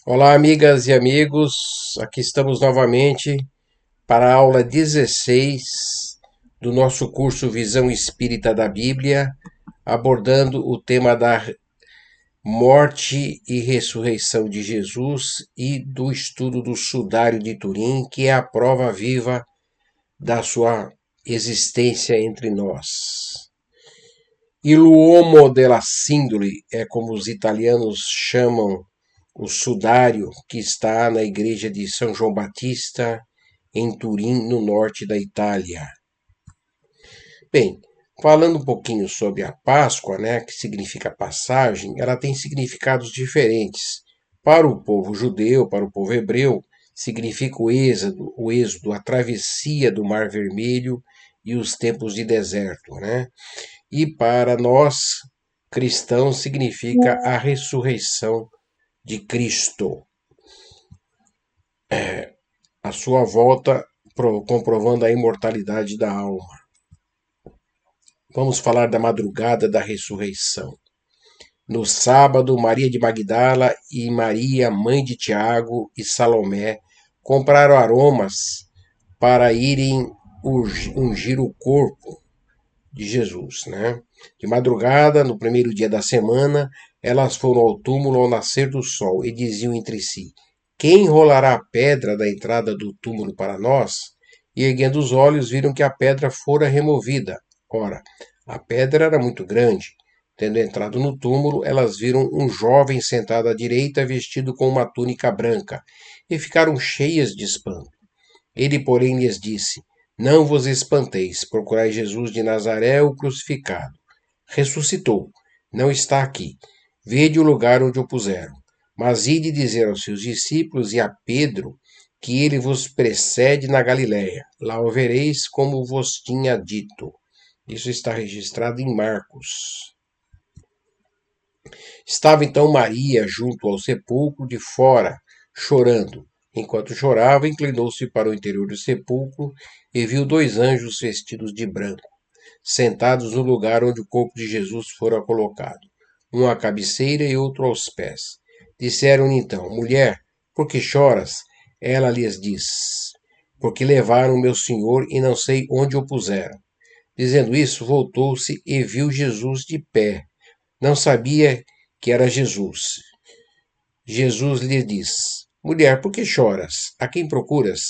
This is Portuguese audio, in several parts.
Olá, amigas e amigos. Aqui estamos novamente para a aula 16 do nosso curso Visão Espírita da Bíblia, abordando o tema da morte e ressurreição de Jesus e do estudo do Sudário de Turim, que é a prova viva da sua existência entre nós. Il uomo della Sindole é como os italianos chamam o sudário que está na igreja de São João Batista, em Turim, no norte da Itália. Bem, falando um pouquinho sobre a Páscoa, né, que significa passagem, ela tem significados diferentes. Para o povo judeu, para o povo hebreu, significa o êxodo, a travessia do Mar Vermelho e os tempos de deserto, né? E para nós, cristãos, significa a ressurreição de Cristo, a sua volta comprovando a imortalidade da alma. Vamos falar da madrugada da ressurreição. No sábado, Maria de Magdala e Maria, mãe de Tiago e Salomé, compraram aromas para irem ungir o corpo de Jesus, né? De madrugada, no primeiro dia da semana, elas foram ao túmulo ao nascer do sol e diziam entre si: Quem rolará a pedra da entrada do túmulo para nós? E erguendo os olhos, viram que a pedra fora removida. Ora, a pedra era muito grande. Tendo entrado no túmulo, elas viram um jovem sentado à direita, vestido com uma túnica branca, e ficaram cheias de espanto. Ele, porém, lhes disse: Não vos espanteis, procurai Jesus de Nazaré, o crucificado. Ressuscitou, não está aqui. Vede o lugar onde o puseram. Mas ide dizer aos seus discípulos e a Pedro que ele vos precede na Galiléia. Lá o vereis como vos tinha dito. Isso está registrado em Marcos. Estava então Maria junto ao sepulcro de fora, chorando. Enquanto chorava, inclinou-se para o interior do sepulcro e viu dois anjos vestidos de branco, sentados no lugar onde o corpo de Jesus fora colocado, um à cabeceira e outro aos pés. Disseram-lhe então: Mulher, por que choras? Ela lhes disse: Porque levaram meu Senhor e não sei onde o puseram. Dizendo isso, voltou-se e viu Jesus de pé. Não sabia que era Jesus. Jesus lhe diz: Mulher, por que choras? A quem procuras?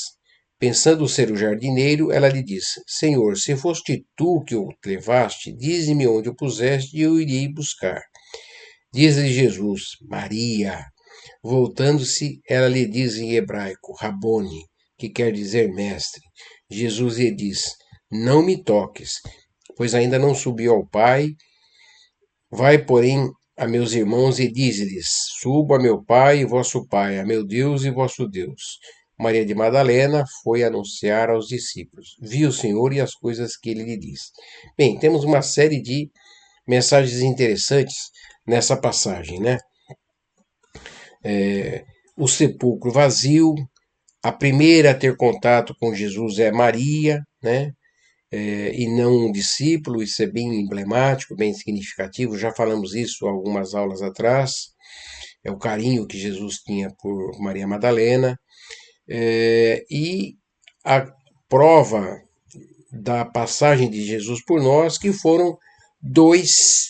Pensando ser o jardineiro, ela lhe disse: Senhor, se foste tu que o levaste, dize-me onde o puseste e eu irei buscar. Diz-lhe Jesus: Maria. Voltando-se, ela lhe diz em hebraico: Rabone, que quer dizer mestre. Jesus lhe diz: Não me toques, pois ainda não subi ao Pai. Vai, porém, a meus irmãos e dize-lhes: Subo a meu Pai e vosso Pai, a meu Deus e vosso Deus. Maria de Madalena foi anunciar aos discípulos. Viu o Senhor e as coisas que ele lhe disse. Bem, temos uma série de mensagens interessantes nessa passagem, né? O sepulcro vazio. A primeira a ter contato com Jesus é Maria, né? E não um discípulo, isso é bem emblemático, bem significativo, já falamos isso algumas aulas atrás, é o carinho que Jesus tinha por Maria Madalena, e a prova da passagem de Jesus por nós, que foram dois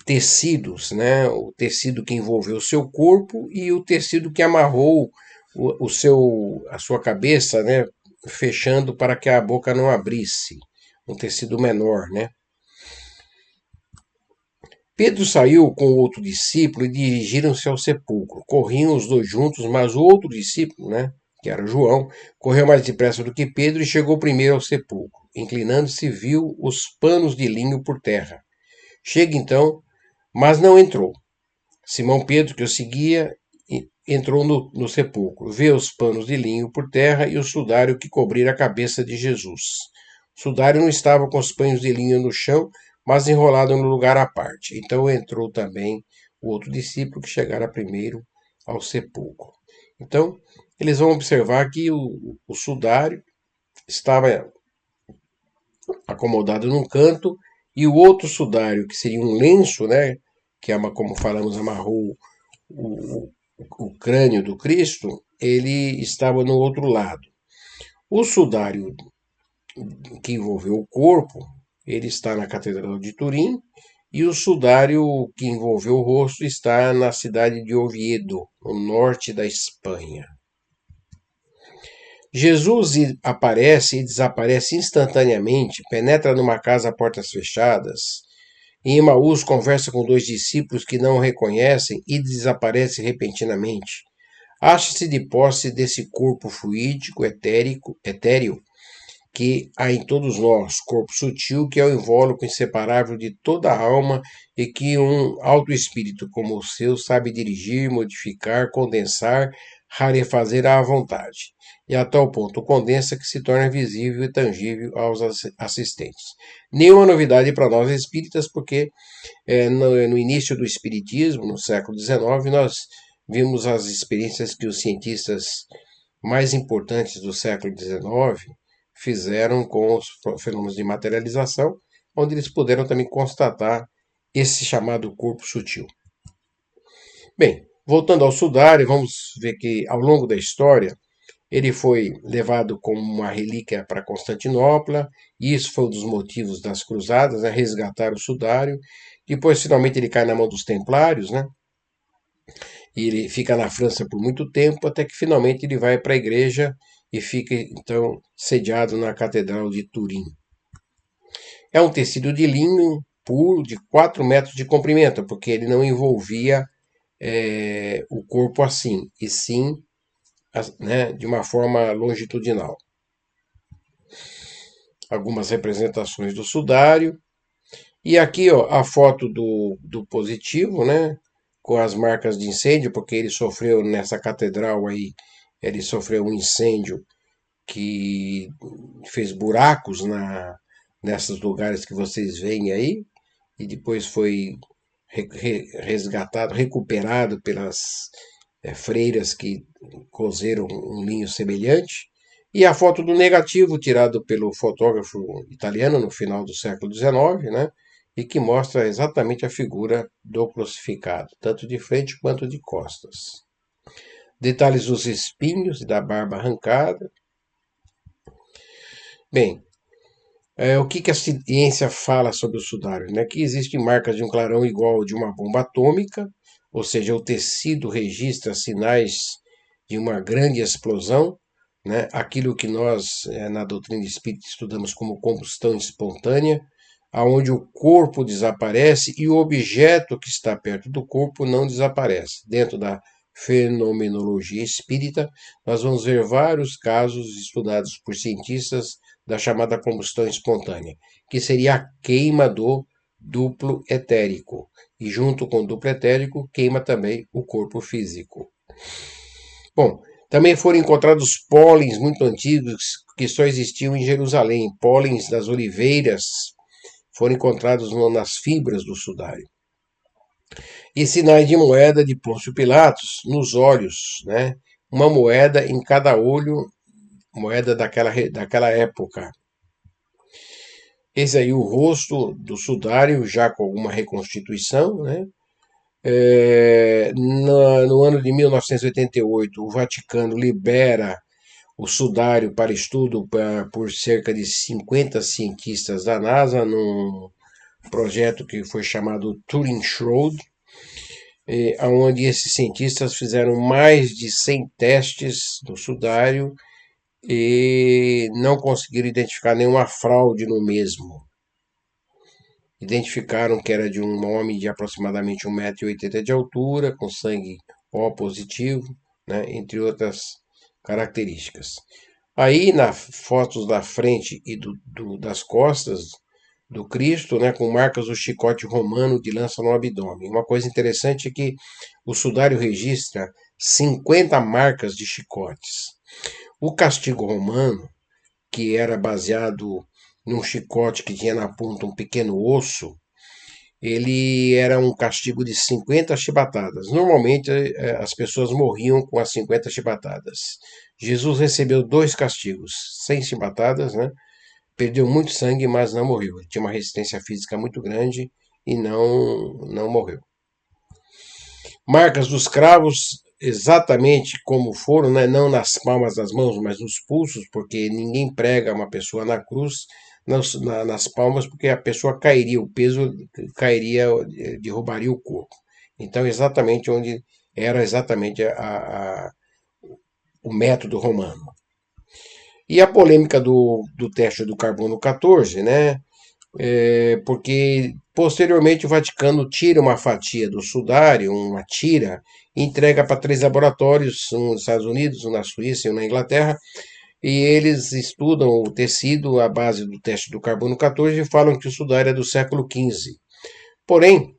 tecidos, né? O tecido que envolveu o seu corpo e o tecido que amarrou a sua cabeça, né? Fechando para que a boca não abrisse, um tecido menor, né? Pedro saiu com outro discípulo e dirigiram-se ao sepulcro. Corriam os dois juntos, mas o outro discípulo, né, que era João, correu mais depressa do que Pedro e chegou primeiro ao sepulcro. Inclinando-se, viu os panos de linho por terra. Chega então, mas não entrou. Simão Pedro, que o seguia, entrou no sepulcro, vê os panos de linho por terra e o sudário que cobrira a cabeça de Jesus. O sudário não estava com os panos de linho no chão, mas enrolado no lugar à parte. Então entrou também o outro discípulo que chegara primeiro ao sepulcro. Então, eles vão observar que o sudário estava acomodado num canto e o outro sudário, que seria um lenço, né, que como falamos, amarrou o crânio do Cristo, ele estava no outro lado. O sudário que envolveu o corpo, ele está na Catedral de Turim, e o sudário que envolveu o rosto está na cidade de Oviedo, no norte da Espanha. Jesus aparece e desaparece instantaneamente, penetra numa casa a portas fechadas. Em Emaús, conversa com dois discípulos que não o reconhecem e desaparece repentinamente. Acha-se de posse desse corpo fluídico, etéreo, que há em todos nós, corpo sutil que é o invólucro inseparável de toda a alma e que um alto espírito como o seu sabe dirigir, modificar, condensar, rarefazer à vontade. E a tal ponto condensa que se torna visível e tangível aos assistentes. Nenhuma novidade para nós espíritas, porque no início do espiritismo, no século XIX, nós vimos as experiências que os cientistas mais importantes do século XIX fizeram com os fenômenos de materialização, onde eles puderam também constatar esse chamado corpo sutil. Bem, voltando ao sudário, vamos ver que ao longo da história ele foi levado como uma relíquia para Constantinopla, e isso foi um dos motivos das cruzadas, né, resgatar o sudário. Depois, finalmente, ele cai na mão dos templários, né? E ele fica na França por muito tempo, até que finalmente ele vai para a igreja e fica então sediado na Catedral de Turim. É um tecido de linho puro de 4 metros de comprimento, porque ele não envolvia o corpo assim, e sim né, de uma forma longitudinal. Algumas representações do sudário. E aqui ó, a foto do positivo, né, com as marcas de incêndio, porque ele sofreu nessa catedral aí, ele sofreu um incêndio que fez buracos nesses lugares que vocês veem aí, e depois foi resgatado, recuperado pelas freiras que cozeram um linho semelhante. E a foto do negativo, tirado pelo fotógrafo italiano no final do século XIX, né? E que mostra exatamente a figura do crucificado, tanto de frente quanto de costas. Detalhes dos espinhos e da barba arrancada. Bem, o que a ciência fala sobre o sudário? Né? Que existem marcas de um clarão igual ao de uma bomba atômica, ou seja, o tecido registra sinais de uma grande explosão, né? Aquilo que nós, na doutrina espírita, estudamos como combustão espontânea, aonde o corpo desaparece e o objeto que está perto do corpo não desaparece. Dentro da fenomenologia espírita, nós vamos ver vários casos estudados por cientistas da chamada combustão espontânea, que seria a queima do duplo etérico. E junto com o duplo etérico, queima também o corpo físico. Bom, também foram encontrados pólens muito antigos que só existiam em Jerusalém. Pólens das oliveiras foram encontrados nas fibras do sudário. E sinais de moeda de Pôncio Pilatos nos olhos, né? Uma moeda em cada olho, moeda daquela época. Esse aí o rosto do sudário, já com alguma reconstituição, né? No ano de 1988, o Vaticano libera o sudário para estudo por cerca de 50 cientistas da NASA, num projeto que foi chamado Turing Shroud, onde esses cientistas fizeram mais de 100 testes do sudário e não conseguiram identificar nenhuma fraude no mesmo. Identificaram que era de um homem de aproximadamente 1,80 m de altura, com sangue O positivo, né, entre outras características. Aí, nas fotos da frente e das costas do Cristo, né, com marcas do chicote romano de lança no abdômen. Uma coisa interessante é que o sudário registra 50 marcas de chicotes. O castigo romano, que era baseado num chicote que tinha na ponta um pequeno osso, ele era um castigo de 50 chibatadas. Normalmente as pessoas morriam com as 50 chibatadas. Jesus recebeu 2 castigos, 100 chibatadas, né? Perdeu muito sangue, mas não morreu. Ele tinha uma resistência física muito grande e não morreu. Marcas dos cravos exatamente como foram, né? Não nas palmas das mãos, mas nos pulsos, porque ninguém prega uma pessoa na cruz nas palmas, porque a pessoa cairia, o peso cairia, derrubaria o corpo. Então, exatamente onde era exatamente o método romano. E a polêmica do teste do carbono 14, né? Porque posteriormente o Vaticano tira uma fatia do sudário, uma tira, e entrega para 3 laboratórios, um nos Estados Unidos, um na Suíça e um na Inglaterra, e eles estudam o tecido à base do teste do carbono 14 e falam que o sudário é do século XV. Porém,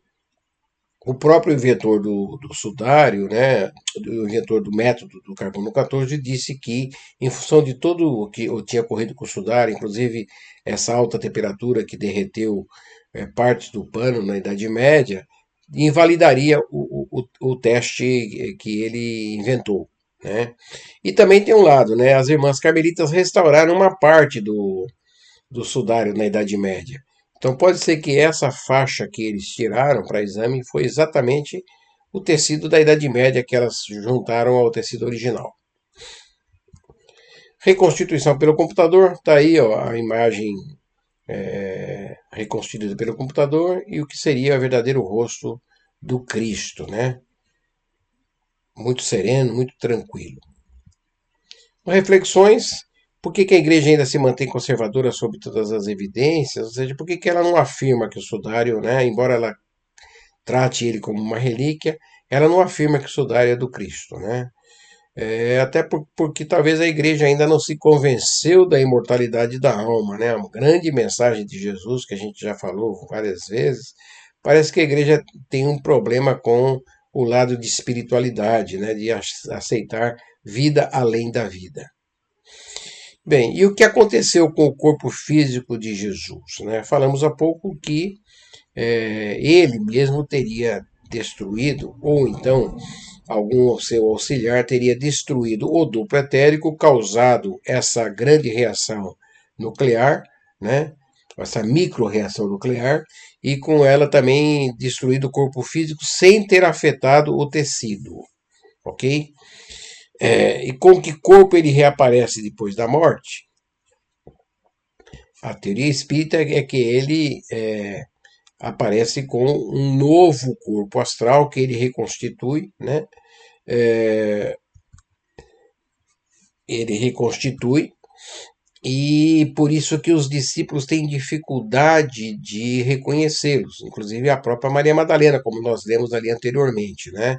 o próprio inventor do sudário, né, o inventor do método do carbono 14, disse que, em função de tudo o que tinha ocorrido com o sudário, inclusive essa alta temperatura que derreteu partes do pano na Idade Média, invalidaria o teste que ele inventou. Né? E também tem um lado, né, as irmãs carmelitas restauraram uma parte do sudário na Idade Média. Então pode ser que essa faixa que eles tiraram para exame foi exatamente o tecido da Idade Média que elas juntaram ao tecido original. Reconstituição pelo computador, está aí ó, a imagem reconstituída pelo computador e o que seria o verdadeiro rosto do Cristo, né? Muito sereno, muito tranquilo. Reflexões. Por que a igreja ainda se mantém conservadora sobre todas as evidências? Ou seja, por que ela não afirma que o sudário, né, embora ela trate ele como uma relíquia, ela não afirma que o sudário é do Cristo, né? Até porque talvez a igreja ainda não se convenceu da imortalidade da alma, né? A grande mensagem de Jesus, que a gente já falou várias vezes, parece que a igreja tem um problema com o lado de espiritualidade, né? De aceitar vida além da vida. Bem, e o que aconteceu com o corpo físico de Jesus? Né? Falamos há pouco que ele mesmo teria destruído, ou então algum seu auxiliar teria destruído o duplo etérico, causado essa grande reação nuclear, né? Essa micro-reação nuclear, e com ela também destruído o corpo físico sem ter afetado o tecido, ok? E com que corpo ele reaparece depois da morte? A teoria espírita é que ele aparece com um novo corpo astral que ele reconstitui, né? Ele reconstitui e por isso que os discípulos têm dificuldade de reconhecê-los, inclusive a própria Maria Madalena, como nós lemos ali anteriormente, né?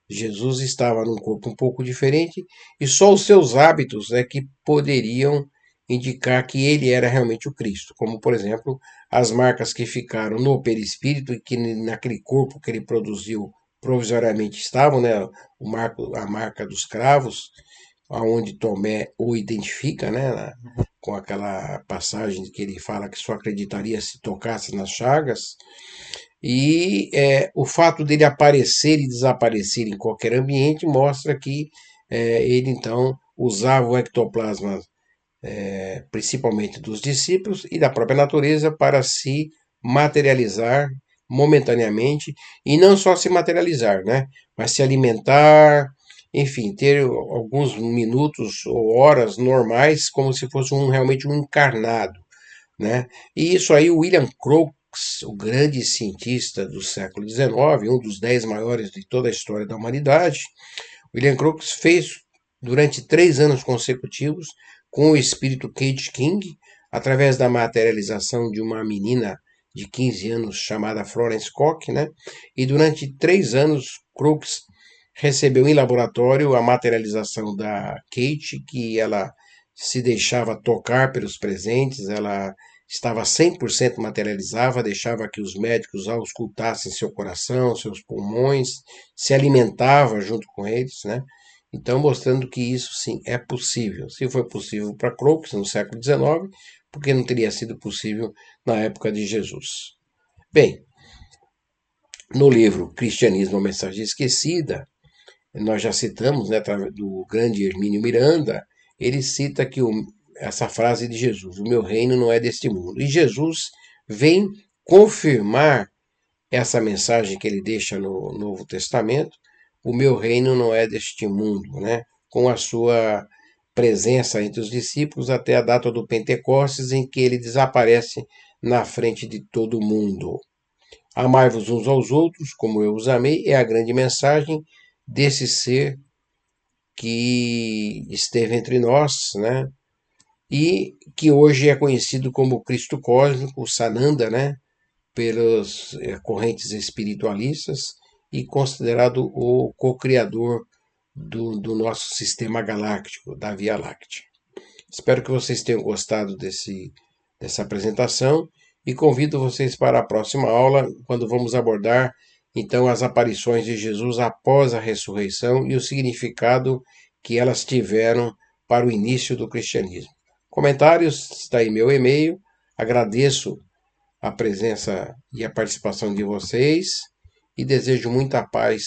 Jesus estava num corpo um pouco diferente e só os seus hábitos é que poderiam indicar que ele era realmente o Cristo, como por exemplo as marcas que ficaram no perispírito e que naquele corpo que ele produziu provisoriamente estavam, né? A marca dos cravos, aonde Tomé o identifica, né? Com aquela passagem que ele fala que só acreditaria se tocasse nas chagas. E o fato dele aparecer e desaparecer em qualquer ambiente mostra que ele então usava o ectoplasma, principalmente dos discípulos e da própria natureza, para se materializar momentaneamente, e não só se materializar, né? Mas se alimentar, enfim, ter alguns minutos ou horas normais, como se fosse realmente um encarnado, né? E isso aí o William Crookes, o grande cientista do século XIX, um dos 10 maiores de toda a história da humanidade, William Crookes fez durante 3 anos consecutivos com o espírito Kate King, através da materialização de uma menina de 15 anos chamada Florence Koch, né? E durante 3 anos Crookes recebeu em laboratório a materialização da Kate, que ela se deixava tocar pelos presentes, ela estava 100% materializada, deixava que os médicos auscultassem seu coração, seus pulmões, se alimentava junto com eles, né? Então, mostrando que isso sim é possível. Se foi possível para Crookes no século XIX, porque não teria sido possível na época de Jesus. Bem, no livro Cristianismo, a Mensagem Esquecida, nós já citamos, né, do grande Hermínio Miranda, ele cita que essa frase de Jesus, o meu reino não é deste mundo. E Jesus vem confirmar essa mensagem que ele deixa no Novo Testamento, o meu reino não é deste mundo, né? Com a sua presença entre os discípulos até a data do Pentecostes, em que ele desaparece na frente de todo mundo. Amai-vos uns aos outros, como eu os amei, é a grande mensagem desse ser que esteve entre nós, né? E que hoje é conhecido como Cristo Cósmico, o Sananda, né? Pelas correntes espiritualistas e considerado o co-criador do nosso sistema galáctico, da Via Láctea. Espero que vocês tenham gostado dessa apresentação e convido vocês para a próxima aula, quando vamos abordar então as aparições de Jesus após a ressurreição e o significado que elas tiveram para o início do cristianismo. Comentários, está aí meu e-mail. Agradeço a presença e a participação de vocês e desejo muita paz